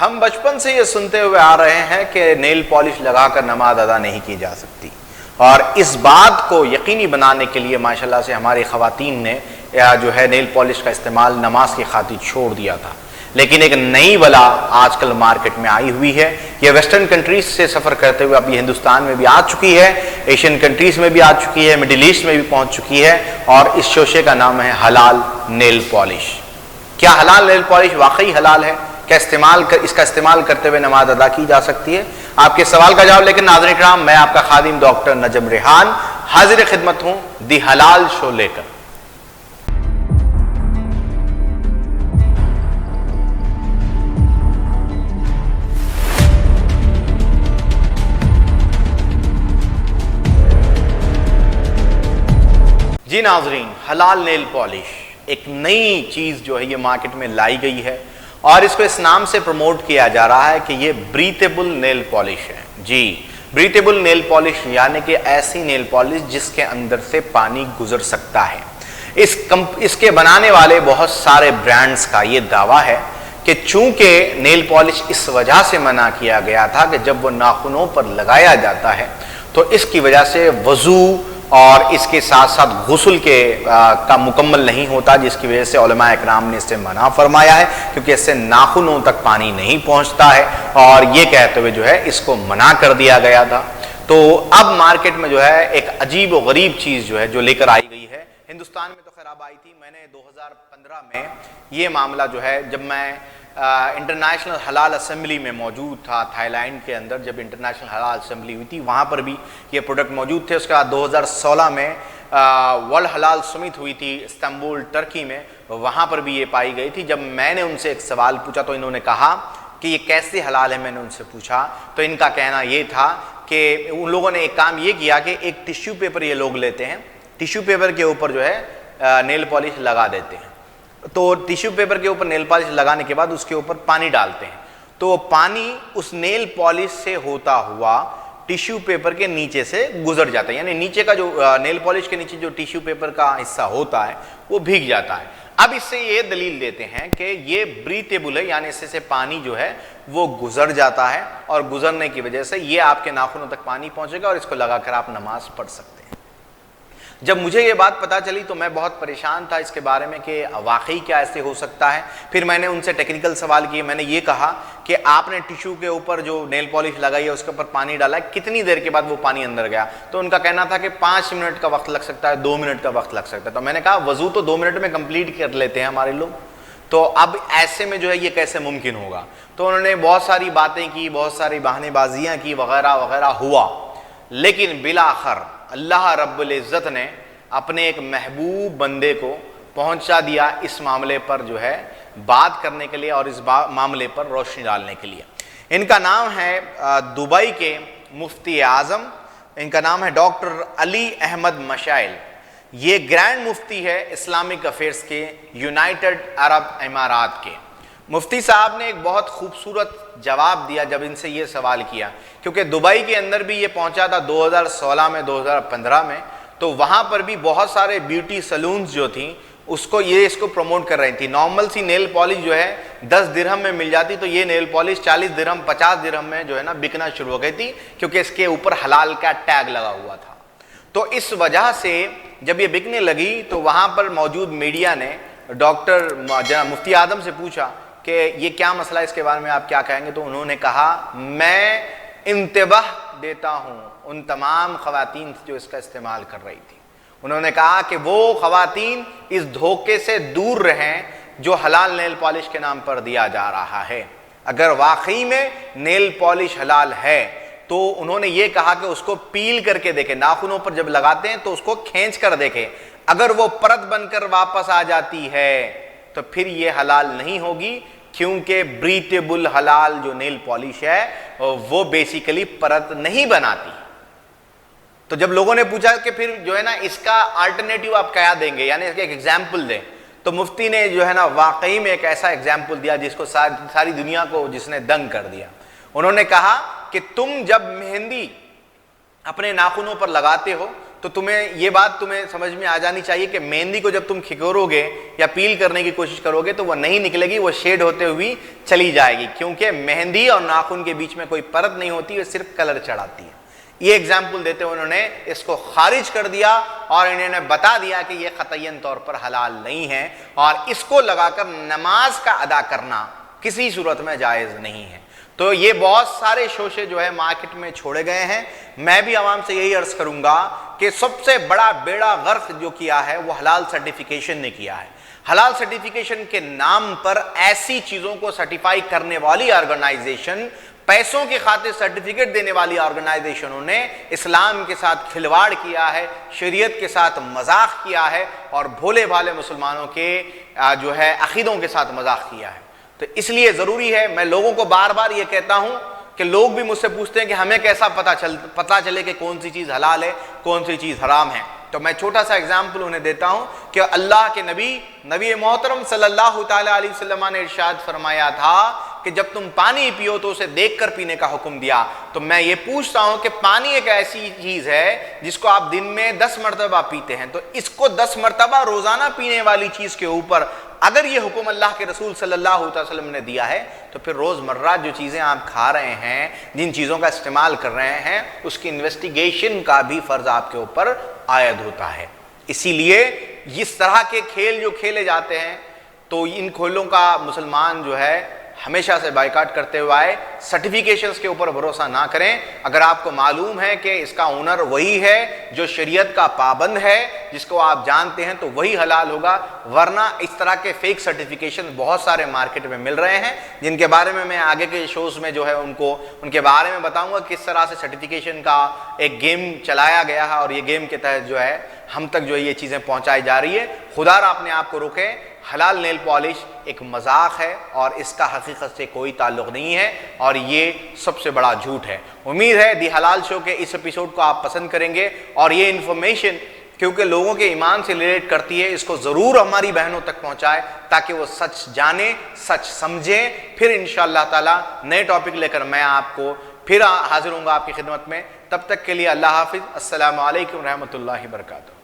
ہم بچپن سے یہ سنتے ہوئے آ رہے ہیں کہ نیل پالش لگا کر نماز ادا نہیں کی جا سکتی، اور اس بات کو یقینی بنانے کے لیے ماشاءاللہ سے ہماری خواتین نے جو ہے نیل پالش کا استعمال نماز کی خاطر چھوڑ دیا تھا۔ لیکن ایک نئی بلا آج کل مارکیٹ میں آئی ہوئی ہے، یہ ویسٹرن کنٹریز سے سفر کرتے ہوئے اب یہ ہندوستان میں بھی آ چکی ہے، ایشین کنٹریز میں بھی آ چکی ہے، مڈل ایسٹ میں بھی پہنچ چکی ہے، اور اس شوشے کا نام ہے حلال نیل پالش۔ کیا حلال نیل پالش واقعی حلال ہے؟ کیا اس کا استعمال کرتے ہوئے نماز ادا کی جا سکتی ہے؟ آپ کے سوال کا جواب لیکن ناظرین کرام، میں آپ کا خادم ڈاکٹر نجم ریحان حاضر خدمت ہوں دی حلال شو لے کر۔ جی ناظرین، حلال نیل پالش ایک نئی چیز جو ہے یہ مارکیٹ میں لائی گئی ہے، اور اس کو اس نام سے پروموٹ کیا جا رہا ہے کہ یہ بریتھیبل نیل پالش ہے۔ جی، بریتھیبل نیل پالش یعنی کہ ایسی نیل پالش جس کے اندر سے پانی گزر سکتا ہے۔ اس کے بنانے والے بہت سارے برانڈز کا یہ دعویٰ ہے کہ چونکہ نیل پالش اس وجہ سے منع کیا گیا تھا کہ جب وہ ناخنوں پر لگایا جاتا ہے تو اس کی وجہ سے وضو اور اس کے ساتھ ساتھ غسل کا مکمل نہیں ہوتا، جس کی وجہ سے علماء اکرام نے اس سے منع فرمایا ہے، کیونکہ اس سے ناخنوں تک پانی نہیں پہنچتا ہے، اور یہ کہتے ہوئے جو ہے اس کو منع کر دیا گیا تھا۔ تو اب مارکیٹ میں جو ہے ایک عجیب و غریب چیز جو ہے جو لے کر آئی گئی ہے، ہندوستان میں تو خیر اب آئی تھی، میں نے 2015 میں یہ معاملہ جو ہے جب میں انٹرنیشنل حلال اسمبلی میں موجود تھا، تھائی لینڈ کے اندر جب انٹرنیشنل حلال اسمبلی ہوئی تھی وہاں پر بھی یہ پروڈکٹ موجود تھے۔ اس کے بعد 2016 میں ورلڈ حلال سمٹ ہوئی تھی استنبول ترکی میں، وہاں پر بھی یہ پائی گئی تھی۔ جب میں نے ان سے ایک سوال پوچھا تو انہوں نے کہا کہ یہ کیسے حلال ہے، میں نے ان سے پوچھا تو ان کا کہنا یہ تھا کہ ان لوگوں نے ایک کام یہ کیا کہ ایک ٹیشو پیپر یہ لوگ لیتے ہیں، ٹیشو پیپر کے اوپر جو ہے نیل پالش لگا دیتے ہیں، تو ٹیشو پیپر کے اوپر نیل پالش لگانے کے بعد اس کے اوپر پانی ڈالتے ہیں، تو پانی اس نیل پالش سے ہوتا ہوا ٹیشو پیپر کے نیچے سے گزر جاتا ہے، یعنی نیچے کا جو نیل پالش کے نیچے جو ٹیشو پیپر کا حصہ ہوتا ہے وہ بھیگ جاتا ہے۔ اب اس سے یہ دلیل دیتے ہیں کہ یہ بریتھیبل ہے، یعنی اس سے پانی جو ہے وہ گزر جاتا ہے، اور گزرنے کی وجہ سے یہ آپ کے ناخنوں تک پانی پہنچے گا اور اس کو لگا کر آپ نماز پڑھ سکتے ہیں۔ جب مجھے یہ بات پتہ چلی تو میں بہت پریشان تھا اس کے بارے میں کہ واقعی کیا ایسے ہو سکتا ہے۔ پھر میں نے ان سے ٹیکنیکل سوال کیے، میں نے یہ کہا کہ آپ نے ٹیشو کے اوپر جو نیل پالش لگائی ہے اس کے اوپر پانی ڈالا ہے، کتنی دیر کے بعد وہ پانی اندر گیا؟ تو ان کا کہنا تھا کہ 5 منٹ کا وقت لگ سکتا ہے، 2 منٹ کا وقت لگ سکتا ہے۔ تو میں نے کہا وضو تو 2 منٹ میں کمپلیٹ کر لیتے ہیں ہمارے لوگ، تو اب ایسے میں جو ہے یہ کیسے ممکن ہوگا؟ تو انہوں نے بہت ساری باتیں کی، بہت ساری بہانے بازیاں کی، وغیرہ وغیرہ ہوا، لیکن بالآخر اللہ رب العزت نے اپنے ایک محبوب بندے کو پہنچا دیا اس معاملے پر جو ہے بات کرنے کے لیے اور اس معاملے پر روشنی ڈالنے کے لیے۔ ان کا نام ہے دبئی کے مفتی اعظم، ان کا نام ہے ڈاکٹر علی احمد مشائل، یہ گرینڈ مفتی ہے اسلامک افیئرس کے یونائٹڈ عرب امارات کے۔ مفتی صاحب نے ایک بہت خوبصورت جواب دیا جب ان سے یہ سوال کیا، کیونکہ دبئی کے اندر بھی یہ پہنچا تھا 2016 میں 2015 میں، تو وہاں پر بھی بہت سارے بیوٹی سلونز جو تھیں اس کو پروموٹ کر رہی تھی۔ نارمل سی نیل پالش جو ہے 10 درہم میں مل جاتی، تو یہ نیل پالش 40 درہم 50 درہم میں جو ہے نا بکنا شروع ہو گئی تھی، کیونکہ اس کے اوپر حلال کا ٹیگ لگا ہوا تھا۔ تو اس وجہ سے جب یہ بکنے لگی تو وہاں پر موجود میڈیا نے ڈاکٹر مفتی اعظم سے پوچھا کہ یہ کیا مسئلہ ہے، اس کے بارے میں آپ کیا کہیں گے؟ تو انہوں نے کہا میں انتباہ دیتا ہوں ان تمام خواتین جو اس کا استعمال کر رہی تھی، انہوں نے کہا کہ وہ خواتین اس دھوکے سے دور رہیں جو حلال نیل پالش کے نام پر دیا جا رہا ہے۔ اگر واقعی میں نیل پالش حلال ہے تو انہوں نے یہ کہا کہ اس کو پیل کر کے دیکھیں، ناخنوں پر جب لگاتے ہیں تو اس کو کھینچ کر دیکھیں، اگر وہ پرت بن کر واپس آ جاتی ہے تو پھر یہ حلال نہیں ہوگی، کیونکہ بریتھیبل حلال جو نیل پالش ہے وہ بیسیکلی پرت نہیں بناتی۔ تو جب لوگوں نے پوچھا کہ پھر جو ہے نا اس کا آلٹرنیٹیو آپ کیا دیں گے، یعنی اس کا ایک ایگزامپل دیں، تو مفتی نے جو ہے نا واقعی میں ایک ایسا ایگزامپل دیا جس کو ساری دنیا کو جس نے دنگ کر دیا۔ انہوں نے کہا کہ تم جب مہندی اپنے ناخنوں پر لگاتے ہو تو تمہیں یہ بات تمہیں سمجھ میں آ جانی چاہیے کہ مہندی کو جب تم کھکورو گے یا پیل کرنے کی کوشش کرو گے تو وہ نہیں نکلے گی، وہ شیڈ ہوتے ہوئی چلی جائے گی، کیونکہ مہندی اور ناخن کے بیچ میں کوئی پرت نہیں ہوتی، وہ صرف کلر چڑھاتی ہے۔ یہ ایگزامپل دیتے ہوئے انہوں نے اس کو خارج کر دیا اور انہوں نے بتا دیا کہ یہ قطعیاً طور پر حلال نہیں ہے، اور اس کو لگا کر نماز کا ادا کرنا کسی صورت میں جائز نہیں ہے۔ تو یہ بہت سارے شوشے جو ہے مارکیٹ میں چھوڑے گئے ہیں۔ میں بھی عوام سے یہی عرض کروں گا کہ سب سے بڑا بیڑا غرق جو کیا ہے وہ حلال سرٹیفیکیشن نے کیا ہے۔ حلال سرٹیفیکیشن کے نام پر ایسی چیزوں کو سرٹیفائی کرنے والی آرگنائزیشن، پیسوں کی خاطر سرٹیفکیٹ دینے والی آرگنائزیشنوں نے اسلام کے ساتھ کھلواڑ کیا ہے، شریعت کے ساتھ مذاق کیا ہے، اور بھولے بھالے مسلمانوں کے جو ہے عقیدوں کے ساتھ مذاق کیا ہے۔ تو اس لیے ضروری ہے، میں لوگوں کو بار بار یہ کہتا ہوں کہ لوگ بھی مجھ سے پوچھتے ہیں کہ ہمیں کیسا پتہ چلے کہ کون سی چیز حلال ہے کون سی چیز حرام ہے۔ تو میں چھوٹا سا اگزامپل انہیں دیتا ہوں کہ اللہ کے نبی محترم صلی اللہ تعالیٰ علیہ وسلم نے ارشاد فرمایا تھا کہ جب تم پانی پیو تو اسے دیکھ کر پینے کا حکم دیا۔ تو میں یہ پوچھتا ہوں کہ پانی ایک ایسی چیز ہے جس کو آپ دن میں 10 مرتبہ پیتے ہیں، تو اس کو 10 مرتبہ روزانہ پینے والی چیز کے اوپر اگر یہ حکم اللہ کے رسول صلی اللہ علیہ وسلم نے دیا ہے تو پھر روزمرہ جو چیزیں آپ کھا رہے ہیں، جن چیزوں کا استعمال کر رہے ہیں، اس کی انویسٹیگیشن کا بھی فرض آپ کے اوپر عائد ہوتا ہے۔ اسی لیے اس طرح کے کھیل جو کھیلے جاتے ہیں تو ان کھیلوں کا مسلمان جو ہے ہمیشہ سے بائیکاٹ کرتے ہوئے آئے۔ سرٹیفیکیشنز کے اوپر بھروسہ نہ کریں۔ اگر آپ کو معلوم ہے کہ اس کا اونر وہی ہے جو شریعت کا پابند ہے، جس کو آپ جانتے ہیں، تو وہی حلال ہوگا، ورنہ اس طرح کے فیک سرٹیفیکیشن بہت سارے مارکیٹ میں مل رہے ہیں، جن کے بارے میں آگے کے شوز میں جو ہے ان کے بارے میں بتاؤں گا کس طرح سے سرٹیفیکیشن کا ایک گیم چلایا گیا ہے، اور یہ گیم کے تحت جو ہے ہم تک جو یہ چیزیں پہنچائی جا رہی ہے۔ خدا را اپنے آپ کو روکے۔ حلال نیل پالش ایک مذاق ہے اور اس کا حقیقت سے کوئی تعلق نہیں ہے، اور یہ سب سے بڑا جھوٹ ہے۔ امید ہے دی حلال شو کے اس ایپیسوڈ کو آپ پسند کریں گے، اور یہ انفارمیشن کیونکہ لوگوں کے ایمان سے ریلیٹ کرتی ہے، اس کو ضرور ہماری بہنوں تک پہنچائے تاکہ وہ سچ جانیں، سچ سمجھیں۔ پھر انشاءاللہ تعالی نئے ٹاپک لے کر میں آپ کو پھر حاضر ہوں گا آپ کی خدمت میں۔ تب تک کے لیے اللہ حافظ۔ السلام علیکم ورحمۃ اللہ وبرکاتہ۔